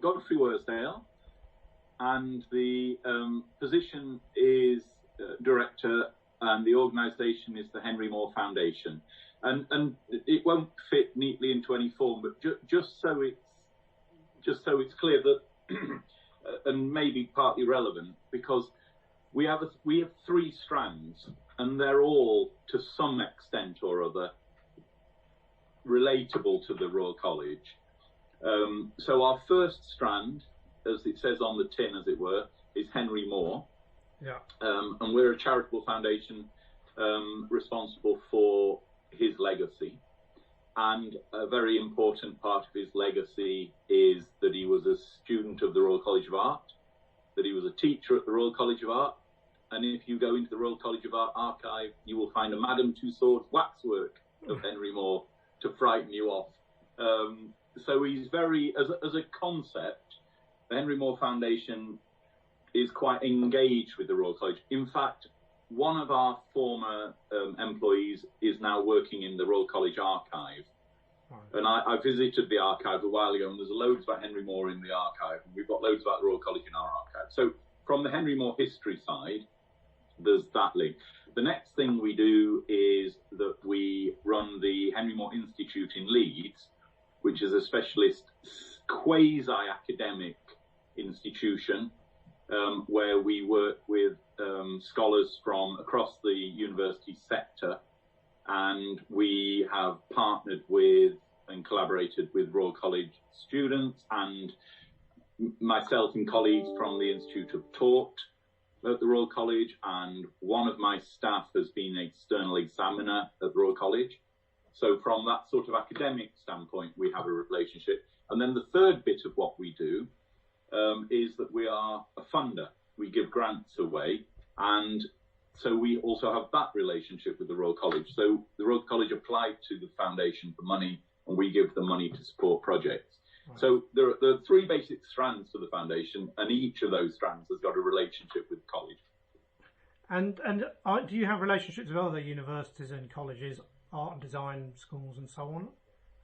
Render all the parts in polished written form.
Godfrey Worsdale, and the position is director, and the organisation is the Henry Moore Foundation. And it won't fit neatly into any form, but just so it's clear that, and maybe partly relevant, because we have three strands, and they're all to some extent or other relatable to the Royal College. So our first strand, as it says on the tin, as it were, is Henry Moore. Yeah. And we're a charitable foundation responsible for his legacy. And a very important part of his legacy is that he was a student of the Royal College of Art, that he was a teacher at the Royal College of Art. And if you go into the Royal College of Art archive, you will find a Madame Tussauds waxwork of Henry Moore to frighten you off. So he's very, as a concept, the Henry Moore Foundation is quite engaged with the Royal College. In fact, one of our former employees is now working in the Royal College archive. Right. And I visited the archive a while ago, and there's loads about Henry Moore in the archive, and we've got loads about the Royal College in our archive. So from the Henry Moore history side, there's that link. The next thing we do is that we run the Henry Moore Institute in Leeds, which is a specialist quasi-academic institution where we work with scholars from across the university sector, and we have partnered with and collaborated with Royal College students and myself and colleagues from the Institute of Taught at the Royal College, and one of my staff has been an external examiner at the Royal College. So from that sort of academic standpoint, we have a relationship. And then the third bit of what we do is that we are a funder. We give grants away, and so we also have that relationship with the Royal College. So the Royal College applied to the foundation for money, and we give them money to support projects. Right. So there are three basic strands to the foundation, and each of those strands has got a relationship with the college. And do you have relationships with other universities and colleges, art and design schools and so on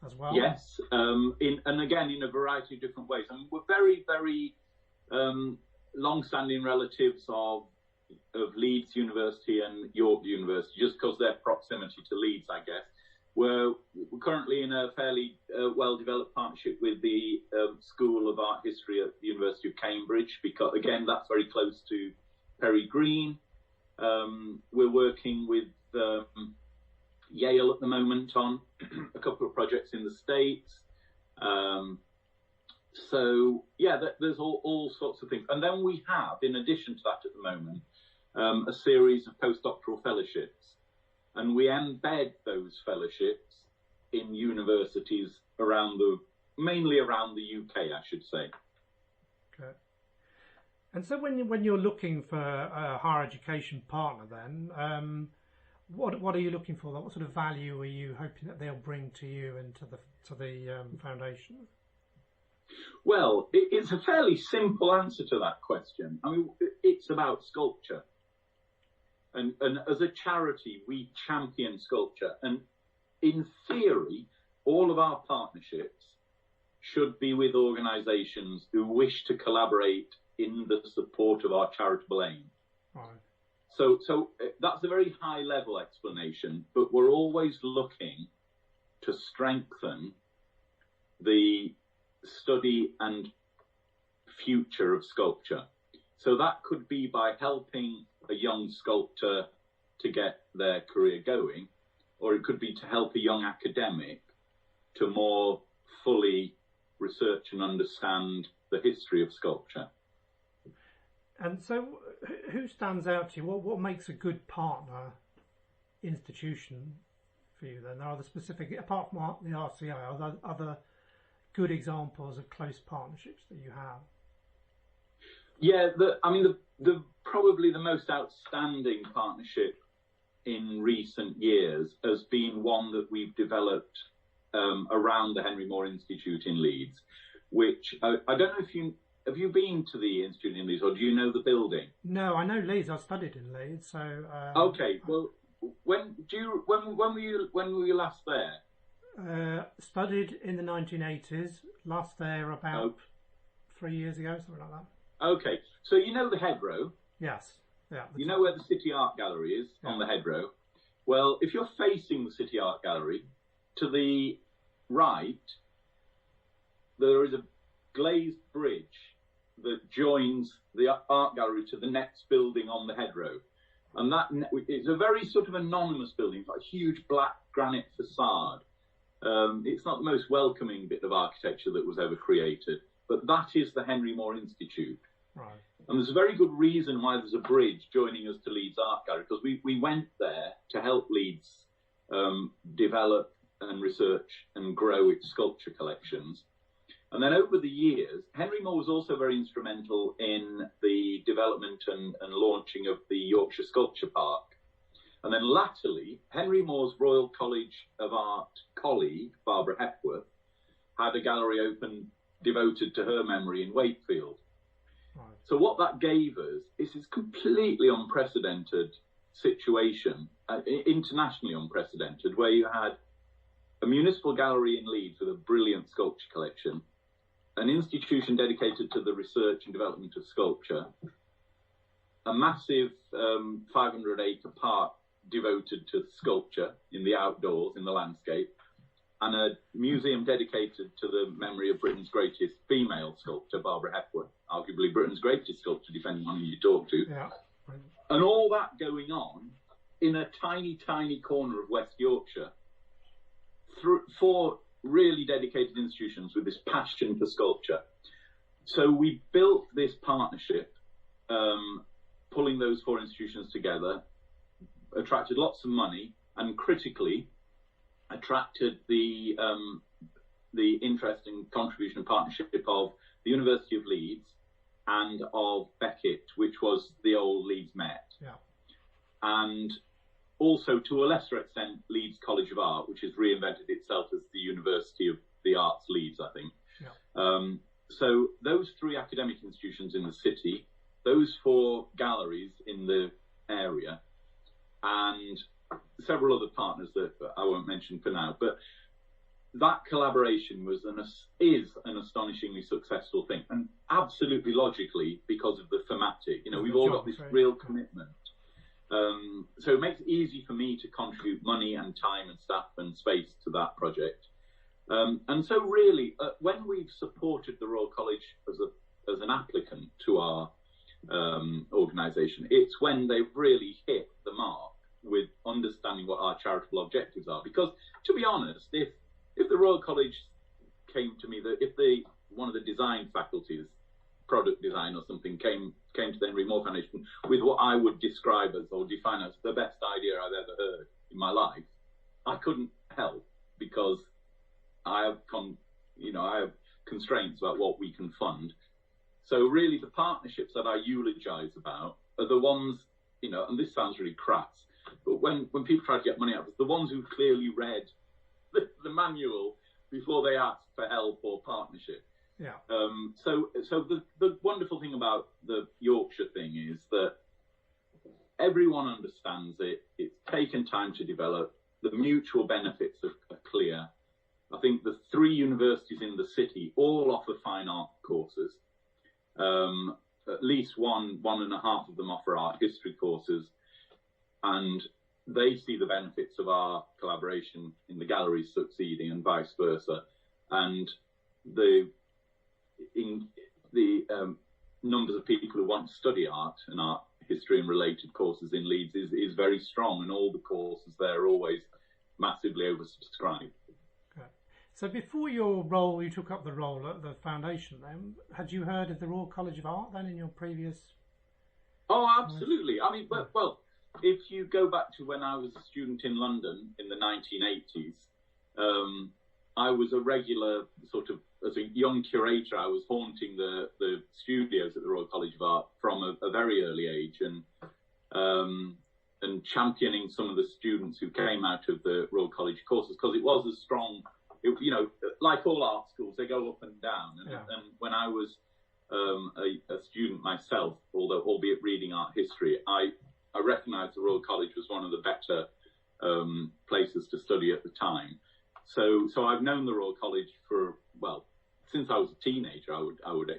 as well? Yes, and again in a variety of different ways. I mean, we're very, very long-standing relatives of Leeds University and York University, just because their proximity to Leeds, I guess. We're currently in a fairly well-developed partnership with the School of Art History at the University of Cambridge, because, again, that's very close to Perry Green. We're working with Yale at the moment on a couple of projects in the States. So, yeah, there's all sorts of things. And then we have, in addition to that at the moment, a series of postdoctoral fellowships. And we embed those fellowships in universities mainly around the UK, I should say. Okay. And so when you're looking for a higher education partner then, what are you looking for? What sort of value are you hoping that they'll bring to you and to the foundation? Well, it's a fairly simple answer to that question. I mean, it's about sculpture. And as a charity, we champion sculpture. And in theory, all of our partnerships should be with organisations who wish to collaborate in the support of our charitable aim. Right. So that's a very high-level explanation, but we're always looking to strengthen the study and future of sculpture. So that could be by helping a young sculptor to get their career going, or it could be to help a young academic to more fully research and understand the history of sculpture. And so who stands out to you? What makes a good partner institution for you then? Are there specific, apart from the RCA, are there other good examples of close partnerships that you have? Yeah, the probably the most outstanding partnership in recent years has been one that we've developed around the Henry Moore Institute in Leeds, which I don't know if have you been to the Institute in Leeds, or do you know the building? No, I know Leeds. I studied in Leeds, so. Okay, well, when were you last there? Studied in the 1980s. Last there about 3 years ago, something like that. Okay, so you know the Hedgerow? Yes. Yeah. You know where the City Art Gallery is, on the Hedgerow? Well, if you're facing the City Art Gallery, to the right, there is a glazed bridge that joins the art gallery to the next building on the Hedgerow. And that it's a very sort of anonymous building. It's like a huge black granite facade. It's not the most welcoming bit of architecture that was ever created, but that is the Henry Moore Institute. Right. And there's a very good reason why there's a bridge joining us to Leeds Art Gallery, because we went there to help Leeds develop and research and grow its sculpture collections. And then over the years, Henry Moore was also very instrumental in the development and launching of the Yorkshire Sculpture Park. And then latterly, Henry Moore's Royal College of Art colleague, Barbara Hepworth, had a gallery open devoted to her memory in Wakefield. Right. So what that gave us is this completely unprecedented situation, internationally unprecedented, where you had a municipal gallery in Leeds with a brilliant sculpture collection, an institution dedicated to the research and development of sculpture, a massive 500-acre park devoted to sculpture in the outdoors, in the landscape, and a museum dedicated to the memory of Britain's greatest female sculptor, Barbara Hepworth, arguably Britain's greatest sculptor, depending on who you talk to. Yeah. And all that going on in a tiny, tiny corner of West Yorkshire, through 4 really dedicated institutions with this passion for sculpture. So we built this partnership, pulling those 4 institutions together, attracted lots of money, and critically attracted the interest and contribution and partnership of the University of Leeds and of Beckett, which was the old Leeds Met. Yeah. And also, to a lesser extent, Leeds College of Art, which has reinvented itself as the University of the Arts Leeds, I think. Yeah. So those 3 academic institutions in the city, those 4 galleries in the area, and several other partners that I won't mention for now, but that collaboration was is an astonishingly successful thing, and absolutely logically because of the thematic. You know, we've all got this real commitment. So it makes it easy for me to contribute money and time and staff and space to that project. And so really, when we've supported the Royal College as an applicant to our organisation, it's when they've really hit the mark with understanding what our charitable objectives are. Because, to be honest, if the Royal College came to me, that if one of the design faculties, product design or something, came to the Henry Moore Foundation with what I would describe as or define as the best idea I've ever heard in my life, I couldn't help, because I have constraints about what we can fund. So really, the partnerships that I eulogise about are the ones, and this sounds really crass, but when people try to get money out of us, the ones who clearly read the manual before they asked for help or partnership. Yeah. So the wonderful thing about the Yorkshire thing is that everyone understands it. It's taken time to develop. The mutual benefits are clear. I think the 3 universities in the city all offer fine art courses. At least one and a half of them offer art history courses, and they see the benefits of our collaboration in the galleries succeeding and vice versa. And the numbers of people who want to study art and art history and related courses in Leeds is very strong, and all the courses there are always massively oversubscribed. Okay. So before you took up the role at the foundation then, had you heard of the Royal College of Art then in your previous... Oh, absolutely. I mean, well, if you go back to when I was a student in London in the 1980s, I was a regular sort of, as a young curator, I was haunting the studios at the Royal College of Art from a very early age, and championing some of the students who came out of the Royal College courses, because it was a strong, like all art schools, they go up and down. And when I was a student myself, albeit reading art history, I recognised the Royal College was one of the better places to study at the time. So I've known the Royal College since I was a teenager, I would